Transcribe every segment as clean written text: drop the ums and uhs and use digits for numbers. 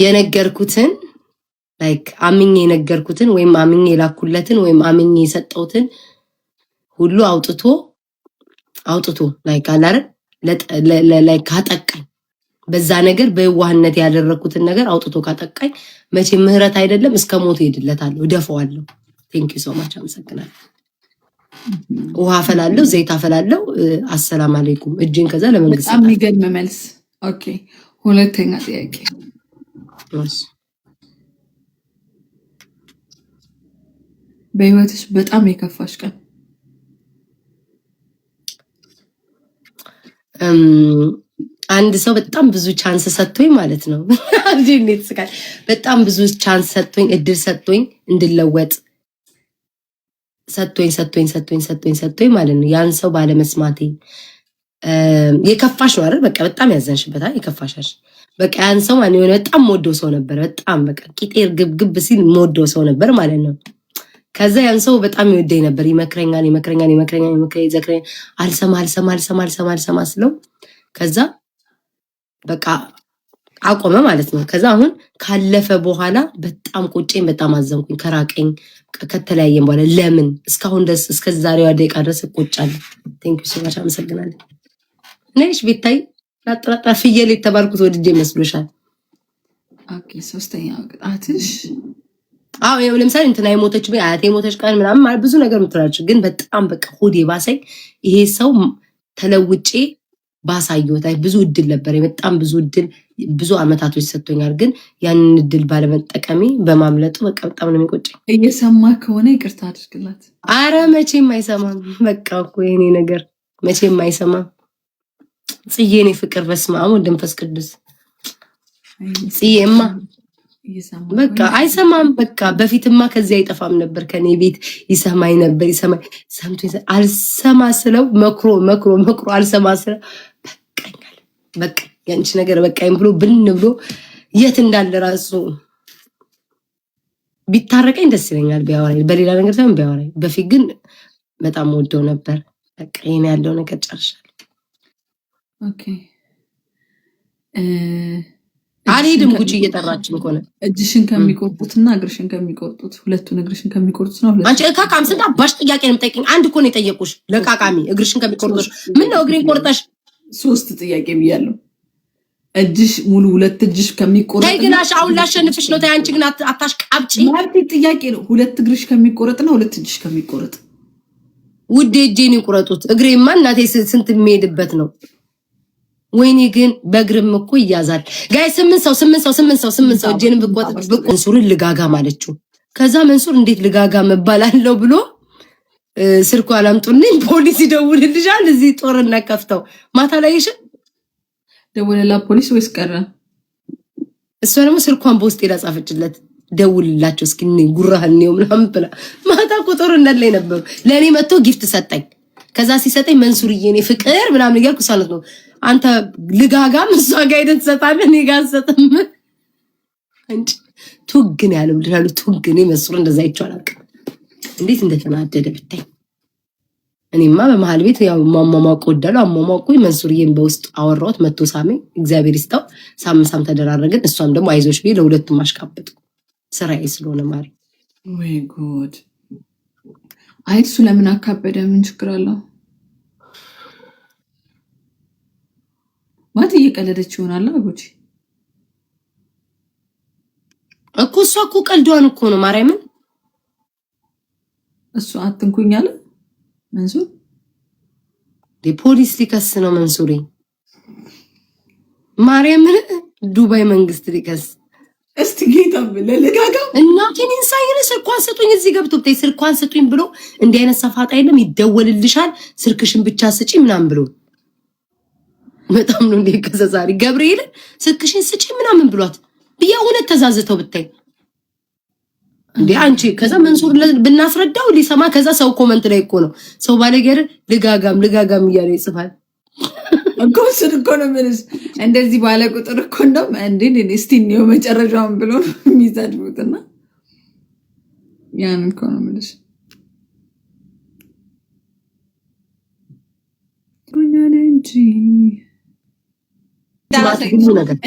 የነገርኩትን ላይክ አምኜ የነገርኩትን ወይም አምኜ ላኩለትን ወይም አምኜ የሰጠውትን ሁሉ አውጥቶ ላይክ አላረ ላይክ ካጠቃኝ በዛ ነገር በዋህነት ያደረኩትን ነገር አውጥቶ ካጠቃኝ መቼ ምህረት አይደለም እስከ ሞት ሄድለታለሁ ደፈዋለሁ። ቴንክ ዩ ሶ ማች አመሰግናለሁ። ውሃ ፈላለው ዘይት አፈላለው። አሰላም አለይኩም እጅን ከዛ ለመንግስት በጣም የሚገርም መልስ። ኦኬ ሁለተኛ ጥያቄ በህይወትሽ በጣም የከፋሽ ቀን? አንድ ሰው በጣም ብዙ ቻንስ ሰጥቶኝ ማለት ነው። እንዴት ስቃል በጣም ብዙ ቻንስ ሰጥቶኝ እድል ሰጥቶኝ እንድለወጥ ሰጥቶኝ ማለት ነው። ያን ሰው ባለመስማቴ የከፋሽ ነው አይደል? በቃ በጣም ያዘንሽበታል። የከፋሻሽ በቃ ያን ሰው ማን የሆነ በጣም ሞዶ ሰው ነበር። በጣም በቃ ቂጤር ግብግብ ሲል ሞዶ ሰው ነበር ማለት ነው። ከዛ ያን ሰው በጣም ይወደኝ ነበር። ይመክረኛል ይዘክረኛል። አልሰማ ስለው ከዛ በቃ አቆመ ማለት ነው። ከዛ አሁን ካለፈ በኋላ በጣም ቁጬኝ በጣም አዘንኩኝ። ከራቀኝ ከተለያየን በኋላ ለምን እስካሁን ድረስ እስከ ዛሬዋ ደቂቃ ድረስ እቆጫለሁ። ቴንክ ዩ ሶ ማች አመሰግናለሁ። ነሽ ቤታይ ላጥራጣ ፍየል የተባልኩት ወድጄ መስሎሻል? ኦኬ ሶስተኛው ቅጣትሽ ለምሳሌ እንትና የሞተች አያቴ የሞተች ቀን ምናምን ማለት ብዙ ነገር ምትላችሁ፣ ግን በጣም በቃ ሆዴ ባሰኝ። ይሄ ሰው ተለውጬ ባሳየሁት ብዙ እድል ነበር። በጣም ብዙ እድል ብዙ አመታቶች ሰጥቶኛል። ግን ያንን እድል ባለመጠቀሜ በማምለጡ በቃ በጣም ነው የሚቆጨኝ። እየሰማ ከሆነ ይቅርታ አድርግላት። አረ መቼም አይሰማም። በቃ እኮ የኔ ነገር መቼም አይሰማም። ጽዬኔ ፍቅር በስመ አብ ወወልድ ወመንፈስ ቅዱስ ጽዬማ በቃ አይሰማም። በቃ በፊትማ ከዚህ አይጠፋም ነበር። ከኔ ቤት ይሰማኝ ነበር። ሰምቶ አልሰማ ስለው መክሮ አልሰማ ስለው በቃኛል። በቃ ያንቺ ነገር በቃኝ ብሎ ብን ብሎ የት እንዳለ ራሱ ቢታረቀኝ ደስ ይለኛል። ቢያወራኝ በሌላ ነገር ሳይሆን ቢያወራኝ። በፊት ግን በጣም ወደው ነበር። በቃ ይሄን ያለው ነገር ጨርሻለሁ። ኦኬ አልሄድም። ጉቺ እየጠራችን ከሆነ እጅሽን ከሚቆርጡትና እግርሽን ከሚቆርጡት ሁለቱን እግርሽን ከሚቆርጡት ነው። አንቺ እካካም ስንት አባሽ ጥያቄ ነው የምጠይቅኝ? አንድ እኮ ነው የጠየቁሽ። ለቃቃሚ እግርሽን ከሚቆርጡሽ ምን ነው እግሬን ቆርጠሽ? 3 ጥያቄ ብያለሁ። እጅሽ ሙሉ ሁለት እጅሽ ከሚቆርጥ ተይ ግን አሁን ላሸንፍሽ ነው። ተይ አንቺ ግን አታሽቃብጪ። ማለት ጥያቄ ነው። 2 እግርሽ ከሚቆረጥና 2 እጅሽ ከሚቆረጥ ውዴ እጄን ይቁረጡት። እግሬማ እናቴ ስንት የሚሄድበት ነው። ወይኔ ግን በእግርም እኮ ይያዛል። ጋይ 8 ሰው እጄን ብቆጥ መንሱርን ልጋጋ ማለችው። ከዛ መንሱር እንዴት ልጋጋ መባላለው ብሎ ስልኩ አላምጡልኝ ፖሊስ ይደውልልሻል። እዚህ ጦርነት ከፍተው ማታ ላይ ይሽ ደወለላ ፖሊስ ወይስ ቀረ? እሷ ደግሞ ስልኳን በውስጥ ሄዳ ጻፈችለት። ደውልላቸው እስኪ ጉራህን ነው ምናምን ብላ ማታ እኮ ጦርነት ላይ ነበሩ። ለኔ መጥቶ ጊፍት ሰጠኝ። ከዛ ሲሰጠኝ መንሱርዬ እኔ ፍቅር ምናምን እያልኩ ሳለት ነው አንተ ልጋጋም እሷ ጋር ሄደህ ትሰጣለህ እኔ ጋር አትሰጥም እንጂ ቱግን ያለው ልጅ ቱግን መንሱር እንደዛ ይቻላል። እንዴት እንደተናደደ ብታይ። እኔማ በመሃል ቤት ያው ማማማቆ ወዳለው አማማቆ መንሱርዬን በውስጥ አወራሁት። መጥቶ ሳመኝ። እግዚአብሔር ይስጣው። ሳም ተደራረግን። እሷም ደግሞ አይዞሽ ቢል ለሁለቱም ማሽቃበጥ ስራዬ ስለሆነ ማሪ። ወይ ጉድ! አይሱ ለምን አካበደ? ምን ችግር አለው? ማት እየቀለደች ይሆናል። አጎጂ እኮ እሷ እኮ ቀልዷን እኮ ነው ማርያምን። እሱ አትንኩኝ አለ መንሱር። ፖሊስ ሊከስ ነው መንሱሪ ማርያምን። ዱባይ መንግስት ሊከስ እስቲ ጌታ ለለጋጋ እናቴን ኢንሳይር ስልኳን ስጡኝ። እዚህ ገብቶ ብታይ ስልኳን ስጡኝ ብሎ እንዲህ አይነት ሰፋጣ የለም። ይደወልልሻል ስልክሽን ብቻ ስጪ ምናምን ብሎ በጣም ነው እንደ ከዛዛሪ ገብርኤል ስልክሽን ስጪ ምናምን ብሏት የእውነት ተዛዝተው ብታይ እንዴ አንቺ። ከዛ መንሱር ብናስረዳው ሊሰማ ከዛ ሰው ኮመንት ላይ እኮ ነው ሰው ባለገር ልጋጋም እያለ ይጽፋል እኮ ስል እኮ ነው ምንስ እንደዚህ ባለ ቁጥር እኮ እንደውም እንዴ እስቲ ነው መጨረሻውን ብሎ የሚዘድቡትና ያን እኮ ነው ምንስ ዱኛን እንጂ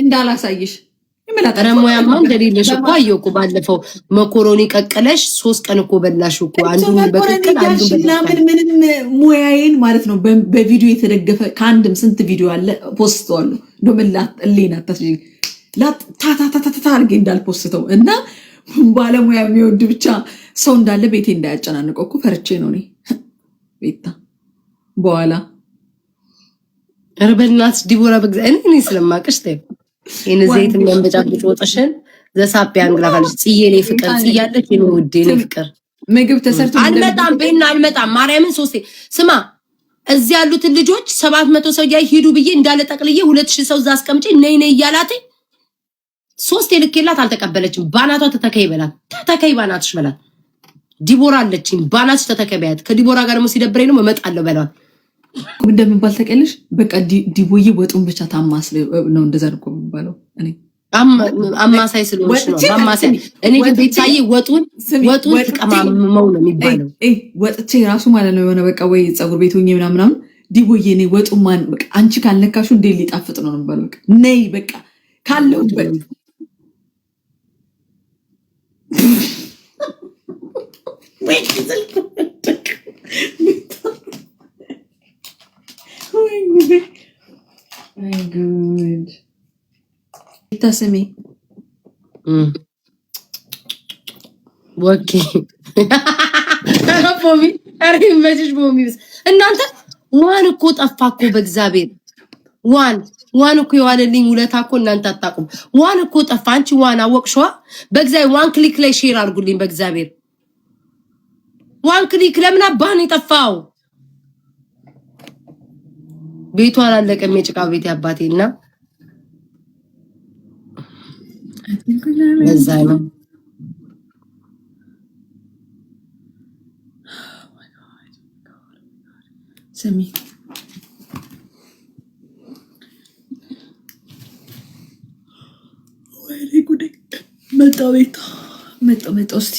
እንዳላሳይሽ ረሞያማ እንደሌለሽ እኮ አየሁ እኮ ባለፈው መኮሮኒ ቀቀለሽ 3 ቀን እኮ በላሽ እኮ አንዱን በቀቀል አንዱን በላሽ ምንም ሙያዬን ማለት ነው በቪዲዮ የተደገፈ ከአንድም ስንት ቪዲዮ አለ ፖስቷለሁ እንደምላት እሊና ታስጂ ታታታታታ አርጌ እንዳልፖስተው እና ባለሙያ የሚወድ ብቻ ሰው እንዳለ ቤቴ እንዳያጨናንቀው እኮ ፈርቼ ነው እኔ ቤታ በኋላ እርበናት ዲቦራ በእግዚአብሔር እኔ ስለማቀሽ ተይ እኔ ዘይት የሚያንበጫብጭ ወጥሽን ዘሳቢያን ግላፋለች ጽዬኔ ፍቅር ጽያለች የኔ ውዴ ነው ፍቅር ምግብ ተሰርቶ አልመጣም በእና አልመጣም ማርያምን ሶስቴ ስማ እዚህ ያሉት ልጆች 700 ሰው ያይ ሂዱ ብዬ እንዳለ ጠቅልዬ 2000 ሰው ዛስቀምጪ ነይ ነይ ይያላትኝ ሶስት የልኬላት አልተቀበለችም ባናቷ ተተከይ በላት ተተከይ ባናትሽ በላት ዲቦራ አለችኝ ባናትሽ ተተከበያት ከዲቦራ ጋር ደግሞ ሲደብረኝ ነው እመጣለሁ በላት እንደምንባል ተቀልሽ በቃ ዲቦዬ ወጡን ብቻ ታማስ ነው እንደዛ ነው የሚባለው እኔ አማሳይ ስለሆነሽ ነው አማሳይ እኔ ግን ቤታዬ ወጡን ተቀማመው ነው የሚባለው ወጥቼ ራሱ ማለት ነው የሆነ በቃ ወይ ፀጉር ቤት ሆኜ ምናምን ዲቦዬ እኔ ወጡ ማን በቃ አንቺ ካልነካሹ እንዴ ሊጣፍጥ ነው የሚባለው በቃ ነይ በቃ ካለውበት Wait, my God. Itasemi. ወኪ አራፖሚ አሪ መጅሽ ቦሚ እናንተ ዋን እኮ ጠፋ እኮ በእግዚአብሔር ዋን እኮ የዋለልኝ ውለታ እኮ እናንተ አታውቁም ዋን እኮ ጠፋ አንቺ ዋን አወቅሽዋ በእግዚአብሔር ዋን ክሊክ ላይ ሼር አድርጉልኝ በእግዚአብሔር ዋን ክሊክ ለምን አባን የጠፋው ቤቱ አላለቀም የጭቃ ቤት ያባቴና ለዛ ነው ሰሚ ወይ ጉዴ መጣ ቤታ መጣ እስቲ